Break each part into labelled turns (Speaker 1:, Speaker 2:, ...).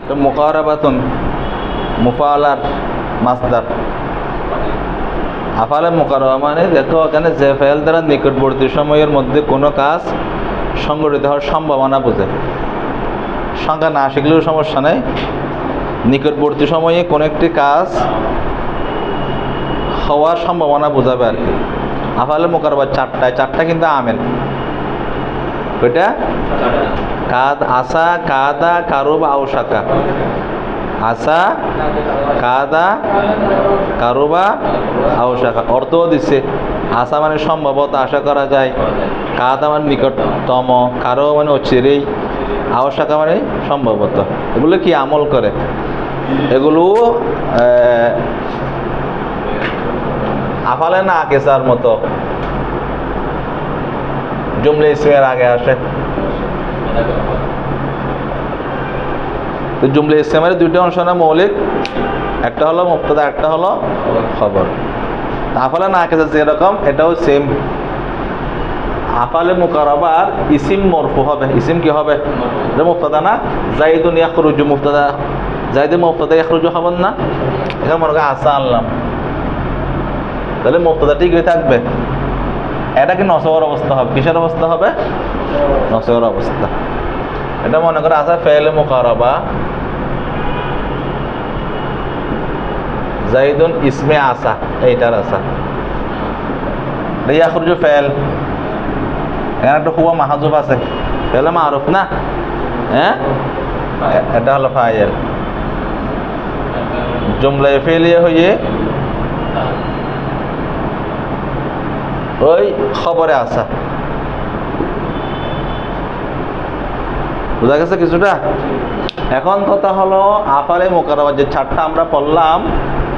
Speaker 1: তো মুকারাবাতুন মুফালার মাসদার। আফালে মুকাররবা মানে দেখো এখানে যে ফেল দ্বারা নিকটবর্তী সময়ের মধ্যে কোনো কাজ সংঘটিত হওয়ার সম্ভাবনা বোঝে। সংখ্যা না শিখলেও সমস্যা নেই, নিকটবর্তী সময়ে কোনো একটি কাজ হওয়ার সম্ভাবনা বোঝাবে আর কি। আফালে মুকাররবা চারটা কিন্তু আমেল। ওইটা কাদ, আসা, কাদা, কারুবা, আওশাকা। আসা, কাদা, কারুবা, আওশাকা। অর্থও দিচ্ছে, আসা মানে সম্ভবত আশা করা যায়, কাদা মানে নিকটতম, কারো মানে অচিরেই, আওশাকা মানে সম্ভবত। এগুলো কি আমল করে? এগুলো আফালে না কেসার মতো জুমলে ইসমের আগে আসে। তো জুমলে ইসমের দুইটা অংশ না মৌলিক, একটা হলো মুবতাদা, একটা হলো খবর। আফালে না কেসা যেরকম এটাও সেম। আফালে মুকাররবার ইসিম মরফু হবে। ইসিম কি হবে? এটা মুবতাদা না, যাইদুন ইয়াখরুজু মুবতাদা, যাইদুন মুবতাদা ইয়াখরুজু খবর না। এটা মনে করেন আসা আনলাম, তাহলে মুবতাদা ঠিক হয়ে থাকবে। এটা কি নসবের অবস্থা হবে? কিসের অবস্থা হবে? নসবের অবস্থা। এটা মনে করে আসা ফেলে মুকাররবা, যাইদুন ইসমে আসা, এইটার আসা। ইয়াখরুজু ফেল, এখানে একটা হুয়া মাহজুব আছে, ফেলে মারুফ না, হ্যাঁ, এটা হলো ফাইল। জুমলায় ফেলিয়ে হয়ে ওই খবরে আসা। বুঝা গেছে কিছুটা? এখন কথা হলো আফালে মুকাররবা যে চারটা আমরা পড়লাম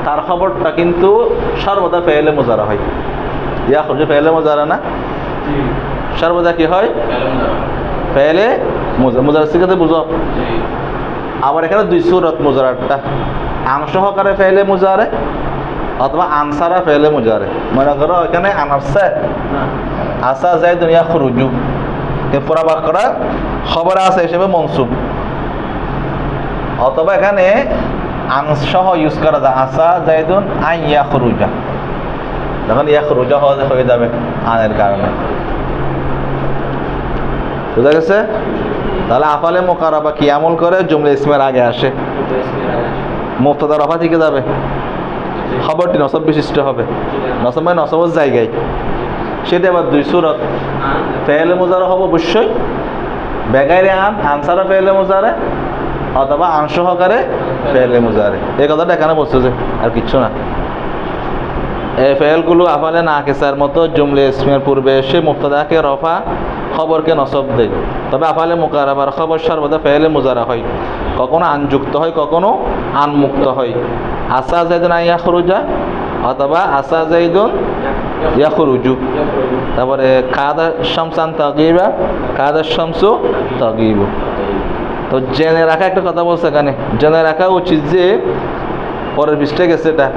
Speaker 1: তার খবরটা কিন্তু সর্বদা ফেলে মুজারা হয়। ইয়াখরুজু ফেলে মুজারা না, সর্বদা কি হয়? ফেলে মুজারা। শিখাতে বুঝো। আবার এখানে দুই সূরত মুজারাটা, আন সহকারে ফেলে মুজারে অথবা আনসারা ফেলে মুজারে। মনে করো এখানে আনাসে আসা যাইদুন ইয়াখরুজু, পুরা বাক্যটা খবর আছে হিসেবে মনসুব, অথবা এখানে আনসহ ইউজ করা যায়, আসা যাইদুন আন ইয়াখরুজা, যখন ইয়াখরুজা হয়ে যাবে আনের কারণে। বুঝা গেছে? তাহলে আফালে মুকাররবা কি আমল করে? জুমলা ইসমের আগে আসে, মুবতাদা রফা থেকে যাবে, খবরটি নসব বিশিষ্ট হবে, নসব মানে নসবের জায়গায়। সেটা আবার দুই সূরত, ফেলে মুজারা হবে অবশ্যই, বেগাইরে আনসারা ফেলে মুজারে অথবা আন সহকারে ফেলে মুজারে। এই কথাটা এখানে বলছে যে আর কিচ্ছু না। এই ফেলগুলো আফালে না কেসার মতো জুমলে ইসমের পূর্বে এসে মুবতাদাকে রফা, খবরকে নসব দেয়। তবে আফালে মুকাররবার খবর সর্বদা ফেলে মুজারা হয়, কখনো আনযুক্ত হয়, কখনো আনমুক্ত হয়। আসা যাইদুন আন ইয়াখরুজা অথবা আসা যাইদুন ইয়াখরুজু। তারপরে কাদা শামসান তাগিবা, কাদা শামসু তাগিবু। তো জেনে রাখা একটা কথা বলছে এখানে, জেনে রাখা উচিত যে পরের পৃষ্ঠায় গেছে, এটা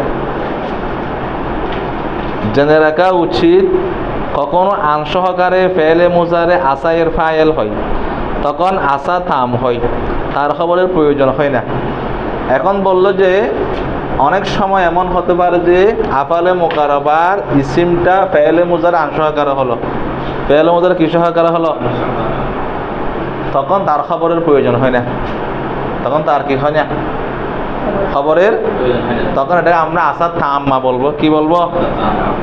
Speaker 1: জেনে রাখা উচিত কখনো আন সহকারে ফেলে মুজারে আসা এর ফাইল হয়, তখন আসা থাম হয়, তার খবরের প্রয়োজন হয় না। এখন বলল যে অনেক সময় এমন হতে পারে যে আফালে মুকাররবার ইসিমটা ফেলে মুজারে আন সহকারে হলো, ফেলে মুজারে কি সহকারে হলো, তখন তার খবরের প্রয়োজন হয় না, তখন তার কি হয় না খবরের, তখন এটাকে আমরা আসা তাম্মা বলবো। কি বলবো?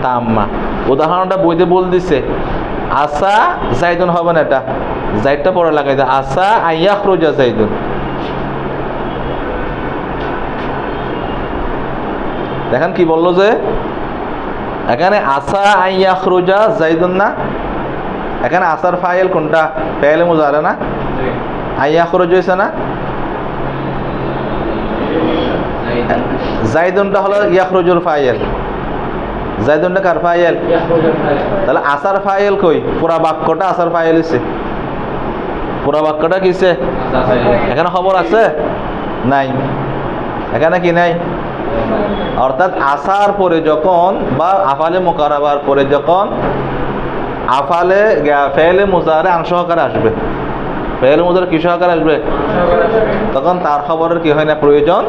Speaker 1: তাম্মা। উদাহরণটা বইতে বল দিছে, আসা যাইদুন হবে না, এটা যাইদটা পরে লাগাই দেয়, আসা আন ইয়াখরুজা যাইদুন। দেখেন কি বললো যে এখানে আসা আন ইয়াখরুজা যাইদুন না, এখানে আসার ফাইল কোনটা? ফেলে মুজারে না, আন ইয়াখরুজ হয়েছে না, যাইদুনটা হলো ইয়াখরুজুল ফাইল, যাইদুনটা কার ফাইল? তাহলে আসার ফাইল কই? পুরা বাক্যটা আসার ফাইল হইছে, পুরা বাক্যটা কিসে? এখানে খবর আছে নাই, এখানে কি নাই। অর্থাৎ আসার পরে যখন বা আফালে মুকাররবার পরে যখন আফালে ফেলে মুজারে আন সহকারে আসবে, ফেল মুজারে কি সহকারে আসবে? তখন তার খবরের কি হয় না, প্রয়োজন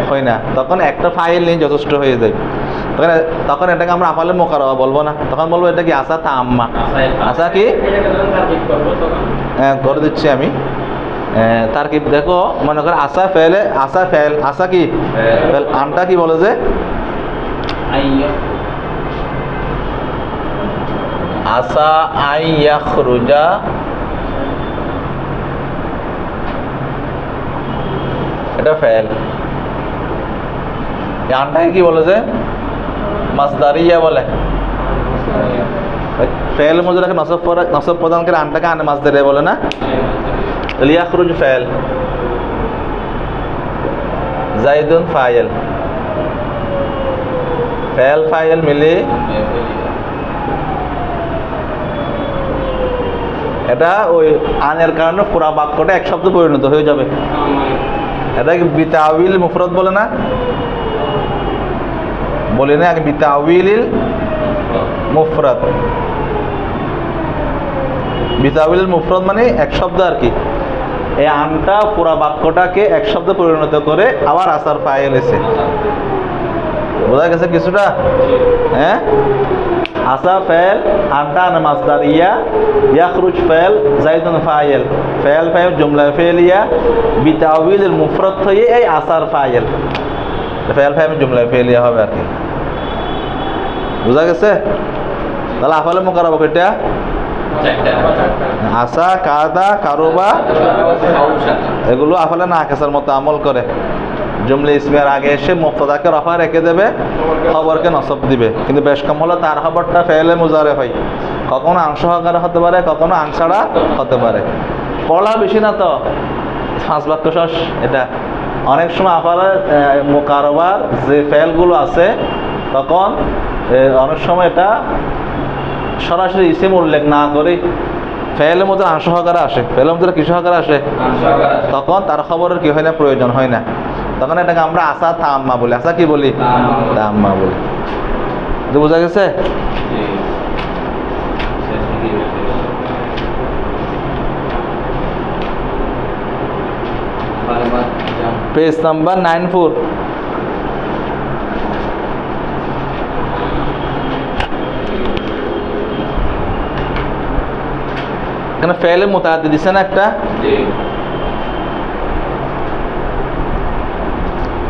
Speaker 1: হয় না। তখন একটা ফাইল নিয়ে যথেষ্ট হয়ে যায়। তখন এটাকে আমরা আফালে মোকাররবা বলবো না, তখন বলবো এটা কি আসা তাম্মা। আসা কি করে দিচ্ছি আমি তারকিব দেখো, মনে করো আসা ফেলে, আসা ফেল, আসা কি ফেল, আনটা কি বলে যে আসা আই ইয়াখরুজা, এটা ফেল। আনটাকে কি বলে যে মাসদারিয়া বলে। ফেল মুজারাকে নসব প্রদান করে আনটাকে আনে মাসদারিয়া বলে না। ইয়াখরুজ ফেল, জাইদুন ফাইল, ফেল ফাইল মিলে এটা ওই আনের কারণে পুরা বাক্যটা এক শব্দ পরিণত হয়ে যাবে। এটা কি বিতাউইল মুফরদ বলে না, বলি না বিতাউইল মুফরদ। বিতাউইল মুফরদ মানে এক শব্দ আর কি। এই আনটা পুরা বাক্যটাকে এক শব্দে পরিণত করে আবার আসার ফাইল এসে, বোঝা গেছে কিছুটা? হ্যাঁ, আসা ফেল, আনটা আনে মাসদারিয়া, ইয়াখরুজ ফেল, জাইদুন ফাইল, ফেল ফাইল জুমলা ফেলিয়া, বিতাউইল মুফরদ হয়ে এই আসার ফাইল, ফেল ফাইল জুমলা ফেলিয়া হবে আর কি। বোঝা গেছে? তাহলে আফালে মোকাররবা কয়টা? আসা, কাদা, কারুবা, এগুলো আফালে নাকিসার মতো আমল করে। জুমলা ইসমের আগে এসে মুবতাদাকে রফা রেখে দেবে, খবরকে নসব দিবে। কিন্তু বেশ কম হলে তার খবরটা ফেলে মুজারে হয়, কখনো আংশ সহকারে হতে পারে, কখনো আংশাড়া হতে পারে। পড়া বেশি না তো, 5 বাক্য শেষ। এটা অনেক সময় আফালে মোকাররবার যে ফেলগুলো আছে তখন অনেক সময় এটা সরাসরি ইসিম উল্লেখ না করে ফেলের মধ্যে আংশ সহকারে আসে, ফেলের মধ্যে কি সহকারে আসে, তখন তার খবরের কি হয় না, প্রয়োজন হয় না। তখন এটাকে আমরা আসা তাম্মা বলি। আসা কি বলি? তাম্মা বলি। বোঝা গেছে? Page number 94। এখানে ফেলে মুতাআদ্দি দিছে না একটা,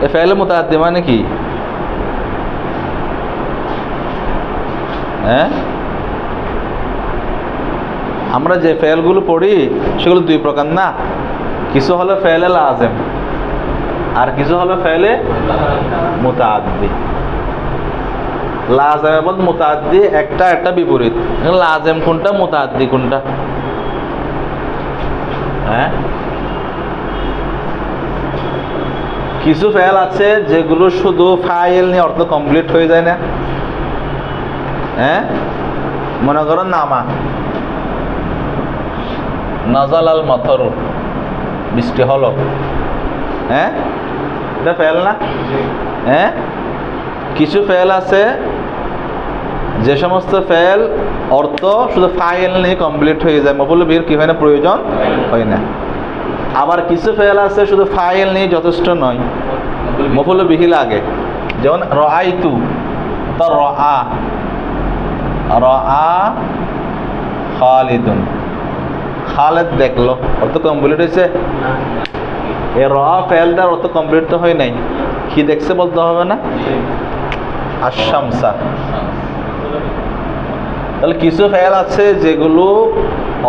Speaker 1: এ ফেলে মুতাআদ্দি মানে কি? হ্যাঁ, আমরা যে ফেলগুলো পড়ি সেগুলো 2 প্রকার না। কিছু হলো ফেলে লাজেম আর কিছু হলো ফেলে মুতাআদ্দি। লাজেম এবং মুতাআদ্দি একটা বিপরীত। লাজেম কোনটা, মুতাআদ্দি কোনটা? হ্যাঁ, কিছু ফেল আছে যেগুলো শুধু ফাইল নিয়ে অর্থ কমপ্লিট হয়ে যায় না। হ্যাঁ, মনে করো নামা, নাজাল আল মাতরু, বৃষ্টি হলো। হ্যাঁ, এটা ফেল না? হ্যাঁ, কিছু ফেল আছে যে সমস্ত ফেল অর্থ শুধু ফাইল নিয়ে কমপ্লিট হয়ে যায়, মফউল বিহির কি হয় না, প্রয়োজন হয় না। আবার কিছু ফেল আছে শুধু ফাইল নিয়ে যথেষ্ট নয়, মফউল বিহি লাগে। যেমন রাআইতু, তো রাআ খালিদুন, খালেদ দেখলো, অর্থ কমপ্লিট হয়েছে। এই রাআ ফেলটার অর্থ কমপ্লিট তো হয় নাই, কি দেখছে বলতে হবে না? আশ-শামসা। তাহলে কিছু ফেল আছে যেগুলো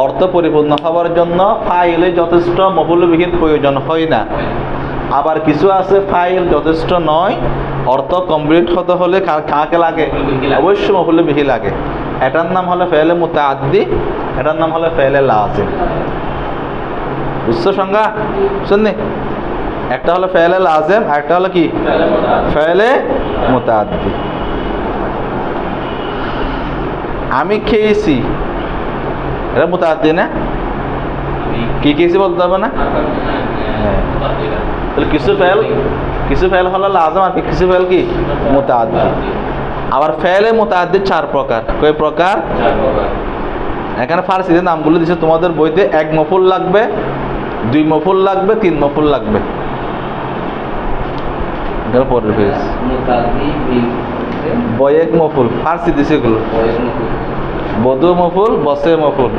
Speaker 1: অর্থ পরিপূর্ণ হওয়ার জন্য ফাইলে যথেষ্ট মফউল বিহির প্রয়োজন হয় না। আবার কিছু আছে ফাইল যথেষ্ট নয়, অর্থ কমপ্লিট হতে হলে কাকে লাগে? অবশ্যই মফউল বিহি লাগে। এটার নাম হলো ফেলে মুতাআদ্দি, এটার নাম হলো ফেলে লাজিম। বুঝছো সংজ্ঞা? শুননি, একটা হলো ফেলে লাজিম, আর একটা হলো কি, ফেলে মুতাআদ্দি। আমি খেয়েছি, এটা মুতাআদ্দি না? কি খেয়েছি বলতে হবে না? তাহলে কিছু ফেল হলো লাজিম, আর কিছু ফেল কি, মুতাআদ্দি। আবার ফেলে মুতাআদ্দির 4 প্রকার। কয় প্রকার? এখানে ফার্সিতে নামগুলো দিচ্ছে তোমাদের বইতে। 1 মফউল লাগবে, দুই মফুল লাগবে, তিন মফুল লাগবে। এটা পরের পেজ। বয়েক মফুল ফার্সি দিছে এগুলো। বধু মফুল, বসে মফুল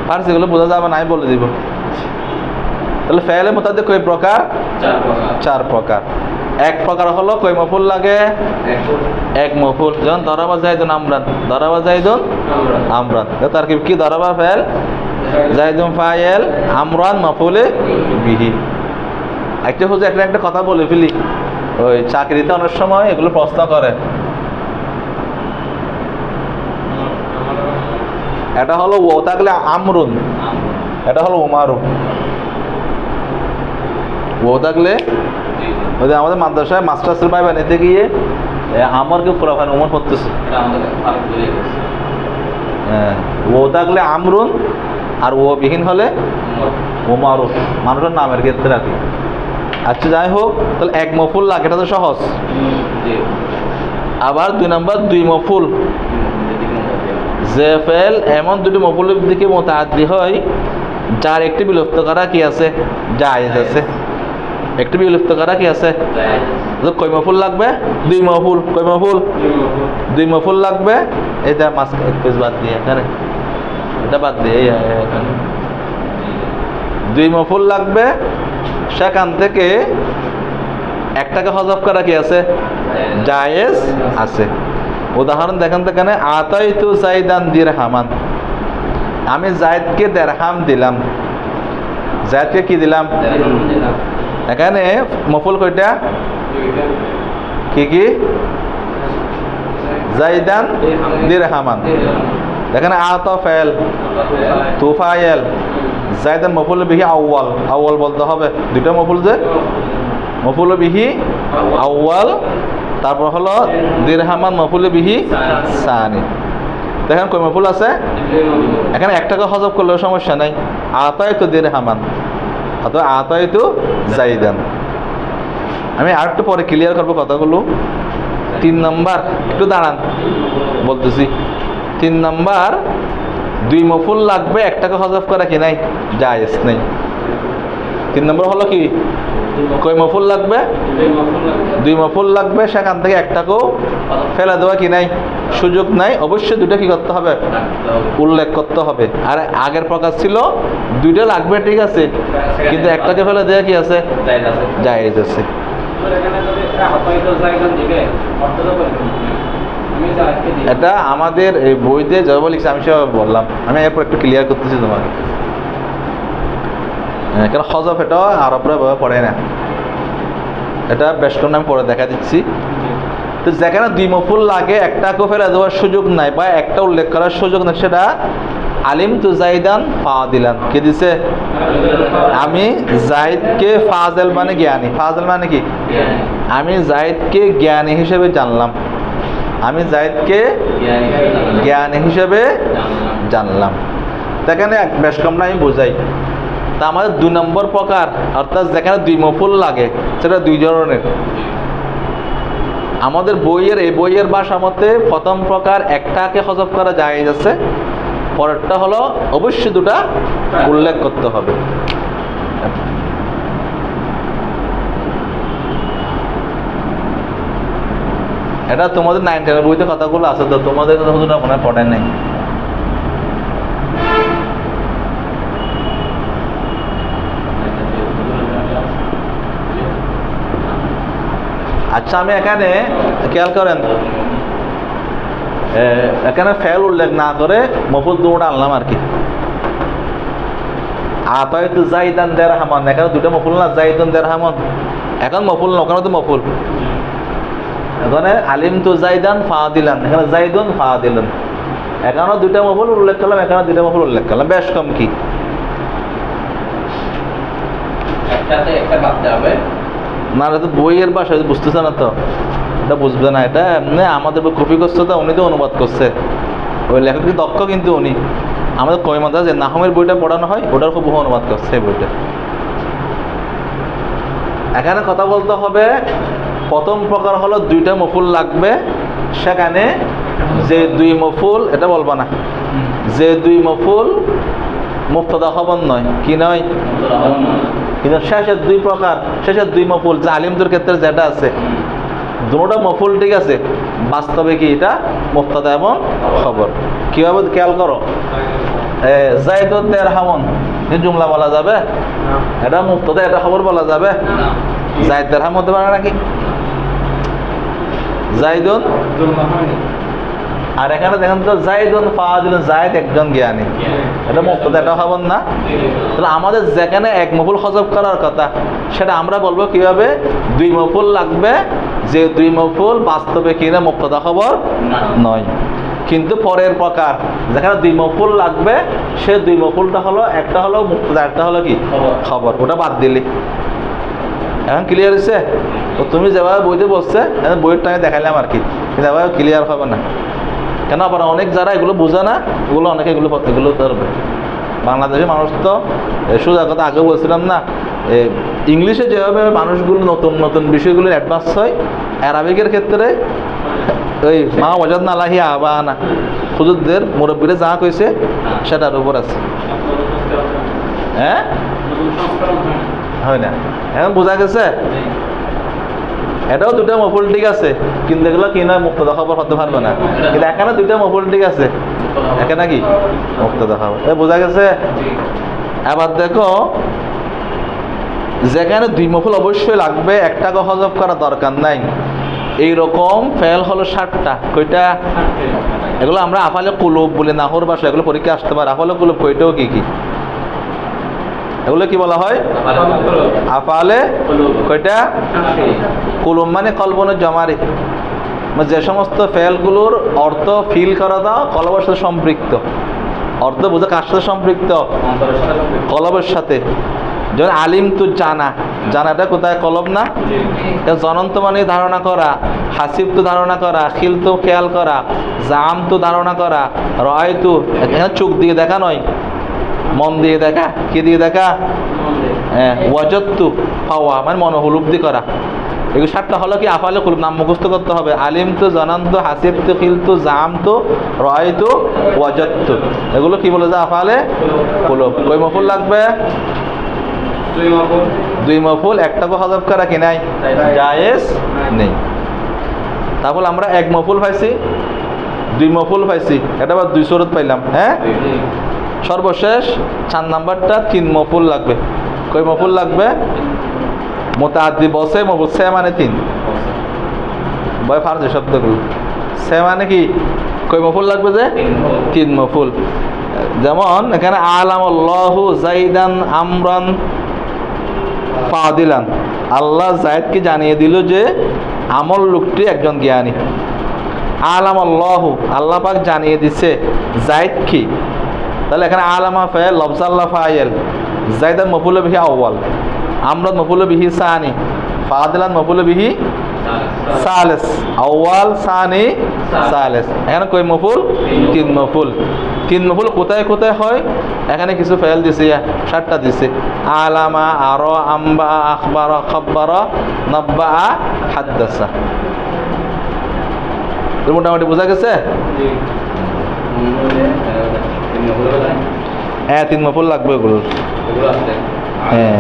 Speaker 1: ফার্সি গুলো বোঝা যাবে না, আমি বলে দিব। তাহলে ফেলে মুতাদ্দি কয় প্রকার? চার প্রকার। এক প্রকার হলো কয় মফুল লাগে? এক মফুল। যেমন দরাবা জাইদুন আমরান, দরাবা জাইদুন আমরান, তার কি দরাবা ফেল, জাইদুন ফাইল, আমরান মফুলে বিহি। একটা হচ্ছে একটা কথা বলে ফেলি, ওই চাকরিতে অনেক সময় এগুলো প্রশ্ন করে। এটা হলো ও থাকলে আমরুন, এটা হলো উমারু। ও থাকলে ওই যে আমাদের মাদ্রাসায় মাস্টার্সের পাইবা নিতে গিয়ে আমার কেউ প্রোফাইল উমর পড়তেছে। হ্যাঁ, ও থাকলে আমরুন আর ও বিহীন হলে উমারু, মানুষের নামের ক্ষেত্রে আর কি। আচ্ছা যাই হোক, তাহলে এক মফুল লাগে, এটা তো সহজ। আবার দুই নাম্বার দুই মফুল, যে ফেল এমন দুটি মফুলের দিকে মুতাআদ্দি হয় যার একটি বিলুপ্ত করা কি আছে? জায়েজ আছে। একটি বিলুপ্ত করা কি আছে? কয় মফুল লাগবে? দুই মফুল। কয় মফুল? দুই মফুল লাগবে। এটা মাস এক পেজ বাদ দিয়ে এখানে, এটা বাদ দিয়ে এখানে দুই মফুল লাগবে। সেখান থেকে একটাকে হযফ করা কি আছে? জায়েজ আছে। উদাহরণ দেখেন তো, এখানে আতাইতু জাইদান দিরহামান, আমি জায়েদকে দিরহাম দিলাম। জায়েদকে কি দিলাম? এখানে মফুল কয়টা? কি কি? জাইদান দিরহামান। এখানে আতা ফাইল, তুফাইল, জাইদান মফুল বিহি আউয়াল, আউয়াল বলতে হবে। দুটো মফুল, যে মফুল বিহি আউয়াল, তারপর হলো দিরহামান মফুল বিহি সানি। দেখেন কয় মফুল আছে? এখানে একটাকে হযফ করলেও সমস্যা নাই। আতাইতু দিরহামান অথবা আতাইতু জাইদান। আমি আর একটু পরে ক্লিয়ার করবো কথাগুলো। তিন নাম্বার, একটু দাঁড়ান বলতেছি। তিন নাম্বার দুই মফুল লাগবে, একটাকে হযফ করা কি নাই? জায়েজ নেই। তিন নম্বর হলো কি? কয় মফুল লাগবে? দুই মফুল লাগবে। সেখান থেকে একটাকেও ফেলে দেওয়া কি নাই? সুযোগ নাই। অবশ্যই দুটো কি করতে হবে? উল্লেখ করতে হবে। আর আগের প্রকাশ ছিল দুইটা লাগবে, ঠিক আছে, কিন্তু একটাকে ফেলে দেওয়া কি আছে? জায়েজ আছে। এটা আমাদের এই বইতে যা লিখছে আমি সব বললাম, আমি এরপর একটু ক্লিয়ার করতেছি তোমাকে। কারণ হযফ এটা আরবরা পড়ে না, এটা বেশ করে আমি পরে দেখা দিচ্ছি। তো যেখানে দুই মফুল লাগে, একটাকেও ফেলে দেওয়ার সুযোগ নাই বা একটা উল্লেখ করার সুযোগ নাই, সেটা আলিম তু জাইদান ফাদিলান কি দিছে? আমি জাইদকে ফাজেল মানে জ্ঞানী। ফাজেল মানে কি? আমি জাইদকে জ্ঞানী হিসেবে জানলাম। আমি জাইদকে জ্ঞানী হিসেবে জানলাম। সেখানে বেশ কম না, আমি বোঝাই। তা আমাদের দুই নম্বর প্রকার, অর্থাৎ যেখানে দুই মফুল লাগে, সেটা দুই ধরনের। আমাদের বইয়ের এই বইয়ের ভাষা মতে প্রথম প্রকার একটাকে হযফ করা জায়েজ আছে, পরেরটা হলো অবশ্যই দুটা উল্লেখ করতে হবে। এটা তোমাদের 9 10 বইতে কথাগুলো আছে, তো তোমাদের হুজুরা মনে পড়ে নাই। আচ্ছা, আমি এখানে খেয়াল করেন, এখানে ফেল উল্লেখ না করে মফুল দুটো আনলাম আর কি। আতাইতু জাইদান দিরহামান, এখানে দুটো মফুল না, জাইদুন দিরহামান। এখন মফুল না, ওখানে তো মফুল। এখানে আলিমতু জাইদান ফাদিলান, এখানে জাইদুন ফাদিলান। এখানেও দুইটা মফুল উল্লেখ করলাম, এখানে দুইটা মফুল উল্লেখ করলাম। বেশ কম কি? একটাতে একটা ভাবতে হবে না, তো বইয়ের ভাষা বুঝতেছে না, তো এটা বুঝবে না। এটা এমনি আমাদের কপি করছে, তো উনি তো অনুবাদ করছে, ওই লেখক দক্ষ, কিন্তু উনি আমাদের কয় মাদ্রাসা যে নাহমের বইটা পড়ানো হয়, ওটার খুব অনুবাদ করছে এই বইটা। এখানে কথা বলতে হবে, প্রথম প্রকার হলো দুইটা মফুল লাগবে। সেখানে যে দুই মফুল, এটা বলবা না, যে দুই মফুল মুবতাদা খবর নয়, কি নয়? কিন্তু শেষের দুই প্রকার, শেষের দুই মফুল যা আলিমদের ক্ষেত্রে যেটা আছে, দুটোটা মফুল ঠিক আছে, বাস্তবে কি এটা মুবতাদা এবং খবর। কিভাবে খেয়াল করো, যাইদুন দিরহামুন এই জুমলা বলা যাবে? এটা মুবতাদা, এটা খবর বলা যাবে? যাইদ দিরহাম হতে পারে নাকি? যাইদুন, আর এখানে দেখেন তো যাইদুন ফাদিলুন, যায়েদ একজন জ্ঞানী, এটা মুবতাদা, এটা খবর না? তাহলে আমাদের যেখানে এক মফুল হযফ করার কথা, সেটা আমরা বলবো কিভাবে? দুই মফুল লাগবে, যে দুই মফুল বাস্তবে কিনা মুবতাদা খবর নয়। কিন্তু পরের প্রকার যেখানে দুই মফুল লাগবে, সে দুই মফুলটা হলো, একটা হলো মুবতাদা, একটা হলো কি খবর, ওটা বাদ দিলি। এখন ক্লিয়ার হয়েছে? তো তুমি যেভাবে বইতে বসছে, বইয়ের টাইমে দেখাইলাম আর কি, কিন্তু এভাবে ক্লিয়ার হবে না। কেন? আবার অনেক যারা এগুলো বোঝে না, এগুলো অনেকে এগুলো ধরবে। বাংলাদেশের মানুষ তো সোজা কথা আগে বলছিলাম না, ইংলিশে যেভাবে মানুষগুলো নতুন নতুন বিষয়গুলো অ্যাডভান্স হয়, অ্যারাবিকের ক্ষেত্রে ওই মা ওয়াজাদ নালাহি আবানা, হুজুরদের মুরব্বীরা যা কইছে সেটার উপর আছে। হ্যাঁ, হয় না? এখন বোঝা গেছে? এটাও দুটা মফুল ঠিক আছে, কিন্তু এগুলো কি নয়, মুবতাদা খবর হতে পারবে না। কিন্তু এখানে দুইটা মফুল ঠিক আছে, এখানে কি মুবতাদা খবর। বোঝা গেছে? এবার দেখো, যেখানে দুই মফুল অবশ্যই লাগবে, একটাকে হযফ করা দরকার নাই, এইরকম ফেল হলো 60টা। কয়টা? এগুলো আমরা আফালে কুলুব বলে, নাহর ভাষা, এগুলো পরীক্ষা আসতে পারে। আফালে কুলুব কয়টাও কি কি, এগুলো কি বলা হয়? আফালে কয়টা? কুলুব মানে কলবনে জমারে, যে সমস্ত ফেলগুলোর অর্থ ফিল করা দাও কলবের সাথে সম্পৃক্ত। অর্থ বোঝা কার সাথে সম্পৃক্ত? কলবের সাথে। যেমন আলিম তু জানা, জানাটা কোথায়? কলব না? জনন্ত মানে ধারণা করা, হাসিব তো ধারণা করা, খিল তো খেয়াল করা, জাম তো ধারণা করা, রয় তো এখানে চোখ দিয়ে দেখা নয়, মন দিয়ে দেখা। কি দিয়ে দেখা? হ্যাঁ, ওয়াজত্তু পাওয়া মানে মনোহলুব্ধি করা। এগুলো 7টা হলো কি আফালে কুলুব, নাম মুখস্থ করতে হবে। আলিম তো, জানান তো, হাসিব তো, খিল তো, জাম তো, রয় তো, ওয়াজত্তু, এগুলো কি বলে? যে আফালে কুলুব। কয় মফুল লাগবে? দুই মফুল। একটাকে হযফ করা কি নাই? জায়েজ নেই। তারপর আমরা এক মফুল পাইছি, দুই মফুল পাইছি, এটা আবার দুই সুরত পাইলাম। হ্যাঁ, সর্বশেষ 4 নাম্বারটা 3 মফুল লাগবে। কয় মফুল লাগবে? মুতাআদ্দি বসে মফুল, সে মানে 3 বয় ফারজি শব্দগুলো। সে মানে কি? কয় মফুল লাগবে? যে 3 মফুল। যেমন এখানে আলামাল্লাহু যাইদান আমরান ফাদিলান, আল্লাহ যায়েদকে জানিয়ে দিল যে আমল লোকটি একজন জ্ঞানী। আলামাল্লাহু, আল্লাহ পাক জানিয়ে দিছে যায়েদ কি। তাহলে এখানে আলামা ফাইল, লফজাল্লাহ ফাইল, যাইদান মফুল বিহি আউয়াল, আমরান মফুল বিহি সানি, ফাদিলান মফুল বিহি সালেস, আউয়াল সানি সালেস। এখানে কয় মফুল? 3 মফুল। 3 মফুল কোথায় কোথায় হয়? এখানে কিছু ফেল দিছে, 7টা দিছে। আলামা, আর, আম্বা, আখবার, খব্বার, নব্বা, হাদ্দাসা। মোটামুটি বোঝা গেছে? হ্যাঁ, 3 মফুল লাগবে ওগুলো। হ্যাঁ,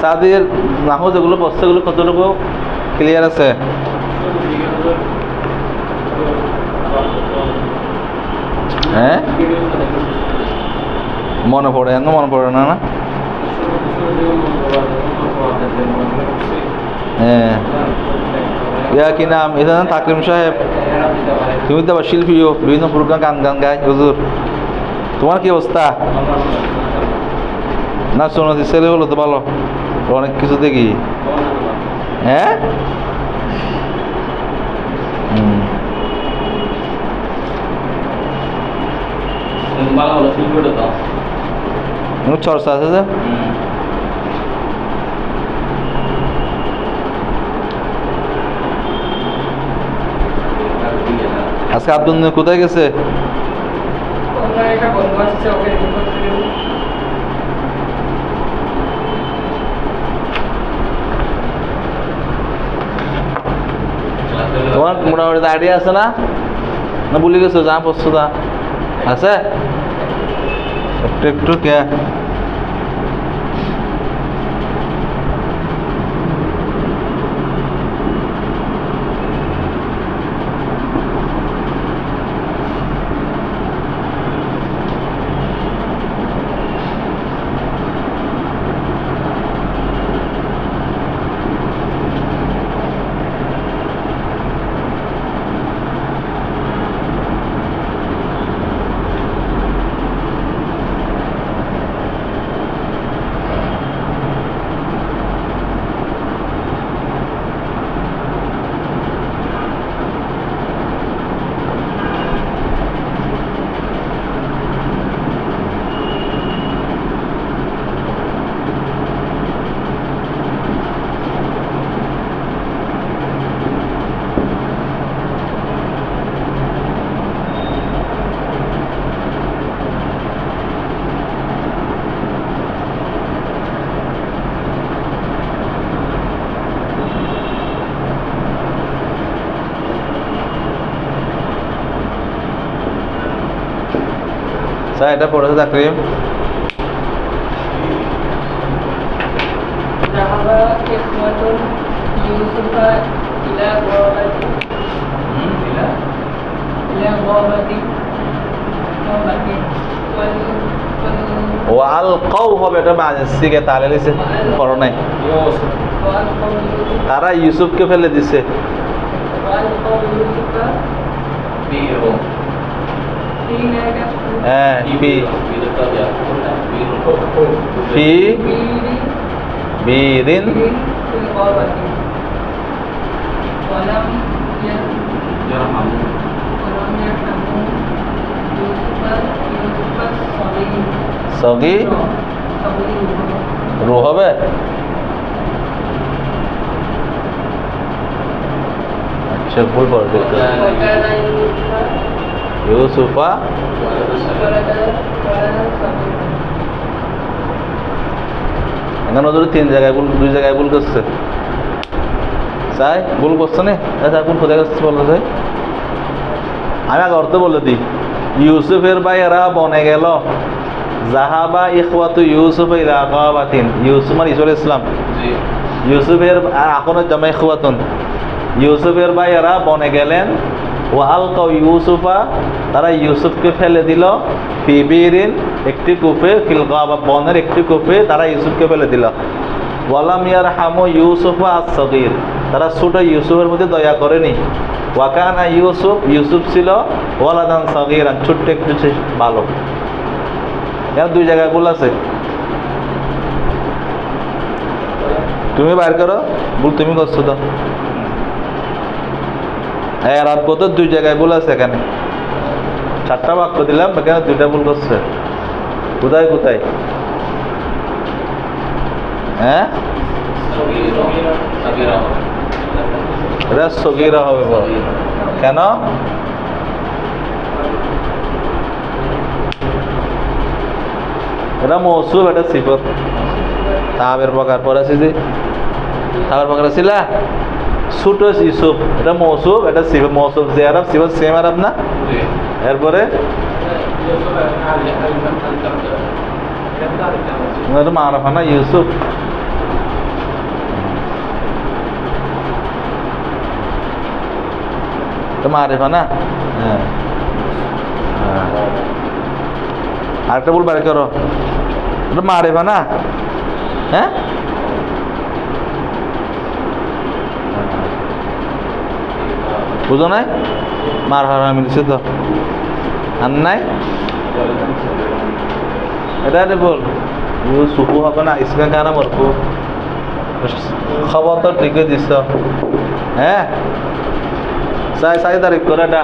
Speaker 1: সাদির নাহু যেগুলো পড়ছে এগুলো কতটুকু ক্লিয়ার আছে? হ্যাঁ, মনে পড়ে না? মনে পড়ে না? হ্যাঁ, ইয়া কি নাম? এটা তাকরিম সাহেব, তুমি তো আবার শিল্পীও, বিভিন্ন প্রোগ্রাম গান গায় হুজুর। তোমার কি অবস্থা? না শোনাচ্ছি, ছেলে হলো তো ভালো, অনেক কিছু দেখি। হ্যাঁ, চর্চা আছে যে। আজকে আব্দুল কোথায় গেছে? তোমার মোটামুটি আইডিয়া আছে না? না ভুলে গেছো? যা প্রস্তুতা আছে একটু একটু কে স্যার এটা পড়েছে তাকরিম ওয়াল কৌ হবে এটা বাজে তাহলে লিখছে পড়ো নাই তারা ইউসুফকে ফেলে দিছে হ্যাঁ ফি বিরিন সগি রু হবে আচ্ছা ভুল পড়বে ইউসুফা এখানে ওদের তিন জায়গায় ভুল দুই জায়গায় ভুল করছে চাই ভুল করছে না আচ্ছা ভুল কোথায় করছে বলো চাই আমি আগে অর্থ বলে দিই ইউসুফের ভাইয়েরা বনে গেল জাহাবা ইখওয়াতু ইউসুফ ইলা আকাবাতিন ইউসুফ মানে ইসুল ইসলাম ইউসুফের এখনো জামা ইখওয়াতুন ইউসুফের ভাইয়েরা বনে গেলেন ও আলকাউ ইউসুফা তারা ইউসুফকে ফেলে দিল ফি বিরিন একটি কূপে ফিল গাবা বনের একটি কূপে তারা ইউসুফকে ফেলে দিল ওয়ালাম ইয়ারহামু ইউসুফা আস-সগীর তারা ছোট ইউসুফের মধ্যে দয়া করেনি ওয়াকানা ইউসুফ ছিল ওয়ালাদান সগীরান ছোট্ট একটু ভালো এর দুই জায়গায় ভুল আছে তুমি বাইর করো ভুল তুমি করছো তো হ্যাঁ রাত কত দুই জায়গায় ভুল আছে এখানে চারটা বাক্য দিলাম এখানে দুইটা ভুল করছে কোথায় কোথায় হ্যাঁ এটা সগীরা হবে কেন এটা মৌসুফ এটা সিফত তাবের প্রকার পড়েছি যে তাবের প্রকার ছিল ছোট ইউসুফ এটা মৌসুফ এটা সিফত মৌসুফ যে আরব সিফত সেম আরব না এরপরে এটা মারফা না ইউসুফ এটা মারিফা না হ্যাঁ আরেকটা বল বাড়ি করো এটা মারিফা না হ্যাঁ বুঝো নাই মার হারা মিলছে তো আর নাই এটা বল সুপু হবে না ইসকা কানা মরকু খবর তো ঠিকই দিস হ্যাঁ সাই তারিখ করে এটা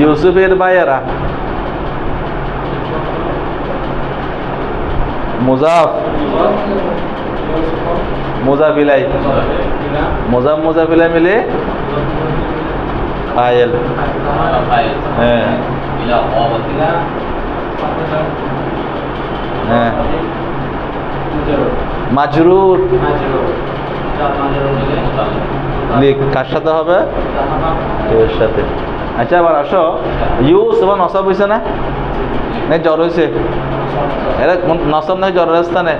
Speaker 1: ইউসুফের ভাইয়েরা মুজাফ মুজাফিলাই মুজাফিলাই মিলে ফাইল। হ্যাঁ হ্যাঁ মাজরুর লিখ কার সাথে হবে? এর সাথে। আচ্ছা আবার আসো, ইউস এবং নসব হয়েছে না? জ্বর হয়েছে, এরা নসব নয় জ্বরের স্থানে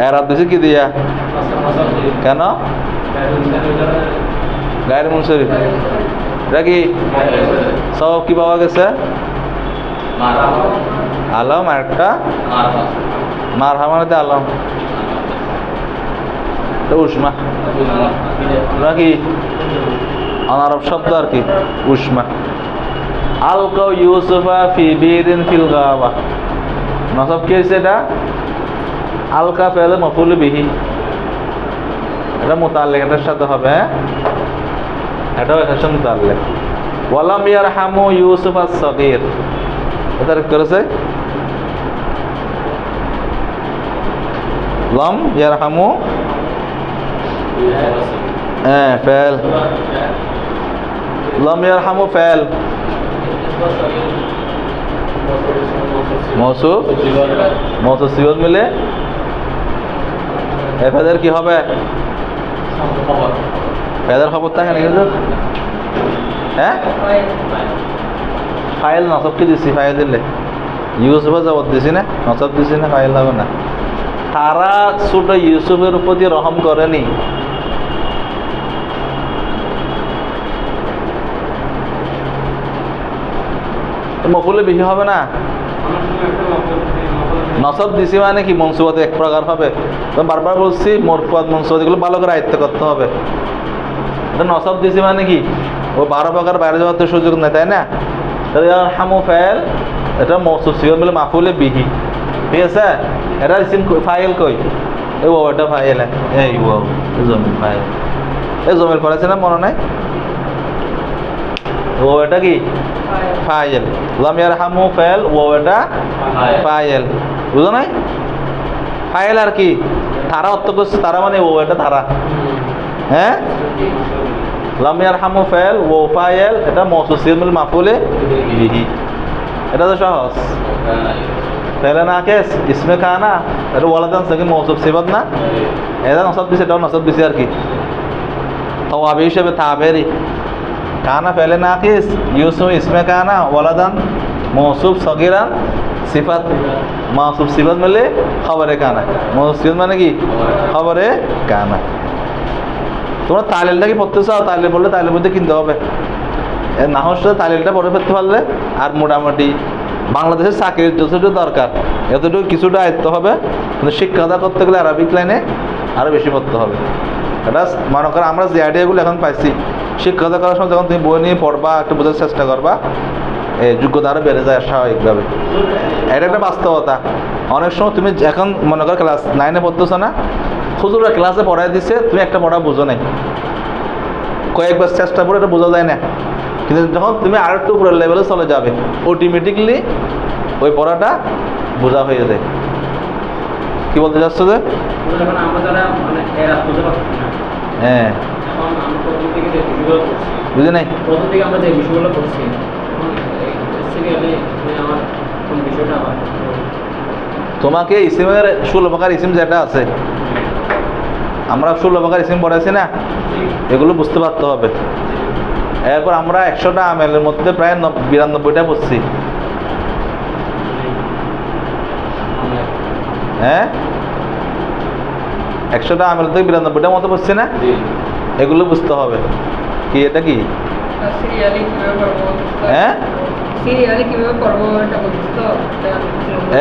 Speaker 1: এরাব দিছে কি দিয়া? কেন? গায়ের মুনসরিফ এটা কি সব কি পাওয়া গেছে? আলম আর একটা মার হামানাতে আলম উষ্মা নাকি অনারব শব্দ আর কি উষ্মা। আলকাউ ইউসুফা ফি বিরিন ফিল গাবা নসব কি হয়েছে? এটা আলকা ফেলে মফুল বিহি, এটা মুতাল্লিক এটার সাথে হবে। হ্যাঁ এটাও এটার সাথে মুতাল্লিক। ওয়ালাম ইয়ারহামু ইউসুফ আস-সাগীর এটা করেছে লাম ইয়ারহামু ফেল লাম ইয়ারহামু ফেল মৌসুফ মৌসুফ সিগত মিলে ফেদের কি হবে? ফেদের খবর থাকে নাকি? হ্যাঁ ফাইল নসব কি দিছি? ফাইল দিলে ইউসুফে জবাব দিছি না, নসব দিছি না, ফাইল হবে না। তারা ছোট ইউসুফের প্রতি রহম করেনি। মফুলে বেশি হবে না? নসব দিছি মানে কি মনসুবাতে এক প্রকার হবে। তো বারবার বলছি মরফুয়াত মনসুবাত এগুলো ভালো করে আয়ত্ত করতে হবে। এটা নসব দিছি মানে কি ও 12 প্রকার বাইরে যাওয়ার তো সুযোগ নেই, তাই না? হামু ফেল এটা মৌসুফ সিগত মিলে মাফুলে বিহি, ঠিক আছে? এটা ইসিম ফাইল কই? এই ও এটা ফাইল, এই ও জমির ফাইল, এই জমির পড়েছে না মনে নাই? ও এটা কি ফাইল। লাম ইয়ারহামু ফেল, ও এটা ফাইল, বুঝো নাই? ফাইল আর কি তারা অর্থ করছে, তারা মানে ও এটা তারা। হ্যাঁ লাম ইয়ারহামু ফেল ও ফাইল এটা মৌসুফ সিগত মিলে মাফুলে বিহি, এটা তো সহজ। ফেলে না কেস ইসমে কানা এটা ওয়ালাদান সঙ্গে মৌসুফ সিফাত না, এটা নসব দিছে, এটাও নসব দিছে আর কি তাওয়াবি হিসেবে তাবেরি। কানা ফেলে না কেস ইউসুফ ইসমে কানা ওয়ালাদান মৌসুফ সগীরান সিফাত মৌসুফ সিফাত মিলে খবরে কানা। মৌসুফ সিফাত মানে কি খবরে কানা। তোমরা তালিলটা কি পড়তে চাও? তালিল বললে তালিলের মধ্যে কিনতে হবে। না হচ্ছে তালিলটা পড়ে ফেলতে পারলে আর মোটামুটি বাংলাদেশের চাকরির যতটুকু দরকার এতটুকু কিছুটা আয়ত্ত হবে, কিন্তু শিক্ষাটা করতে গেলে আরবিক লাইনে আরও বেশি পড়তে হবে। এটা মনে করো আমরা যে আইডিয়াগুলো এখন পাইছি শিক্ষাটা করার সময় যখন তুমি বই নিয়ে পড়বা একটু বোঝার চেষ্টা করবা, এই যোগ্যতা আরও বেড়ে যায় স্বাভাবিকভাবে। এটা একটা বাস্তবতা। অনেক সময় তুমি এখন মনে করো ক্লাস 9-এ পড়তেছো না, হুজুরা ক্লাসে পড়াই দিচ্ছে, তুমি একটা পড়া বুঝো নাই, কয়েকবার চেষ্টা করে এটা বোঝা যায় না। কিন্তু যখন তুমি আর একটু উপরের লেভেলে চলে যাবে অটোমেটিকলি ওই পড়াটা বোঝা হয়ে যায়। কি বলতে চাচ্ছ? যে হ্যাঁ বুঝি নাই তোমাকে ইসিমের 16 প্রকার ইসিম যেটা আছে, আমরা 16 প্রকার ইসিম পড়াইছি না, এগুলো বুঝতে পারতে হবে। এরপর আমরা 100টা আমেলের মধ্যে প্রায় 92টা পড়ছি। হ্যাঁ 100টা আমেল থেকে 92টা মতো পড়ছি না, এগুলো বুঝতে হবে। কি এটা কি? হ্যাঁ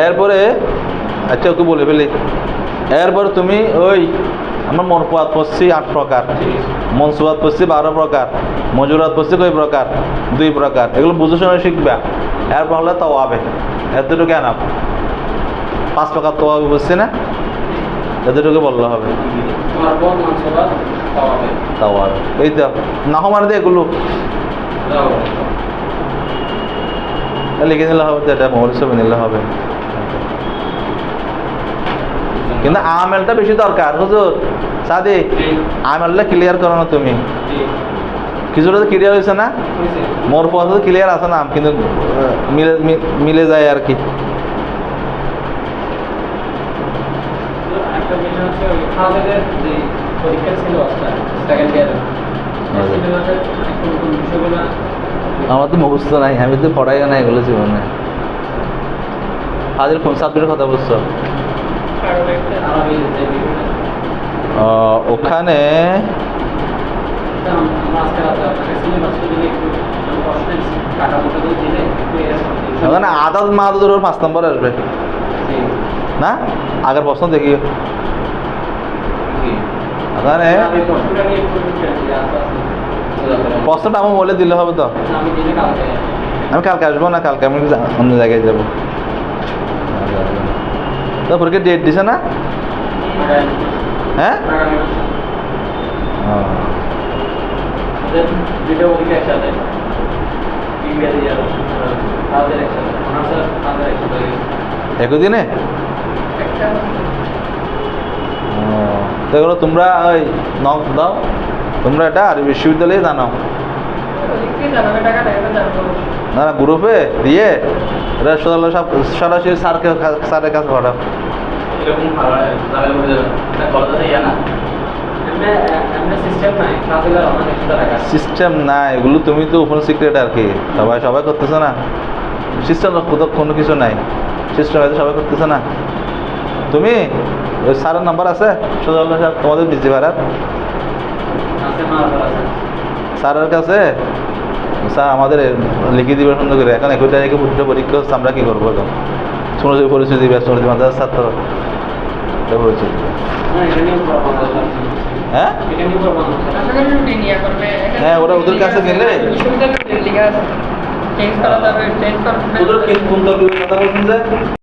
Speaker 1: এরপরে আচ্ছা ওকে বলে ফেলি। এরপর তুমি ওই আমরা মরফুয়াত পড়ছি 8 প্রকার, মনসুবাত পড়ছি 12 প্রকার, মজুরাত পড়ছি কয় প্রকার? 2 প্রকার। এগুলো বুঝে শুনে শিখবা। এরপর হলে তাওয়াবে, এতটুকু কেন 5 প্রকার তাওয়াবে বুঝছি না, এতটুকু বললে হবে। তাওয়াবে এই তো নাহ মানে দিয়ে এগুলো লিখে নিলে হবে, তো এটা মোবাইল ছবি নিলে হবে। কিন্তু আমেলটা বেশি দরকার হুজুর সাদি আমেলটা ক্লিয়ার করো না তুমি কিছুটা তো ক্লিয়ার হয়েছে না মোর পথে তো ক্লিয়ার আছে না কিন্তু মিলে যায় আর কি আমার তো মুখস্থ নাই আমি তো পড়াই না এগুলো জীবনে আজের কোন সাবজেক্টের কথা বলছো ওখানে ওখানে আদাত মাহাদুর 5 নম্বর আসবে না আগের প্রশ্ন দেখি ওখানে প্রশ্নটা আমি বলে দিলে হবে তো আমি কালকে আসবো না কালকে আমি অন্য জায়গায় যাবো তো পরীক্ষা ডেট দিছে না হ্যাঁ একই দিনে তো এগুলো তোমরা ওই নক দাও তোমরা এটা আর বিশ্ববিদ্যালয়ে জানাও না না গ্রুপে দিয়ে এটা সব সরাসরি স্যারের কাছে পাঠাও সিস্টেম নাই এগুলো তুমি তো ওপেন সিক্রেট আর কি সবাই করতেছে না সিস্টেম কোনো কিছু নাই সিস্টেম হয়তো সবাই করতেছে না তুমি ওই স্যারের নাম্বার আছে সোজাল সাহেব তোমাদের বিজি ভাড়ার স্যারের কাছে স্যার আমাদের লিখে দিবে সুন্দর করে এখন 21 তারিখে পরীক্ষা হচ্ছে আমরা কী করবো এখন শুনে পরিস্থিতি ব্যস্ত মাদ্রাসার ছাত্র পরিস্থিতি হ্যাঁ হ্যাঁ ওরা ওদের কাছে গেলে ওদের কোন কথা বলছেন যে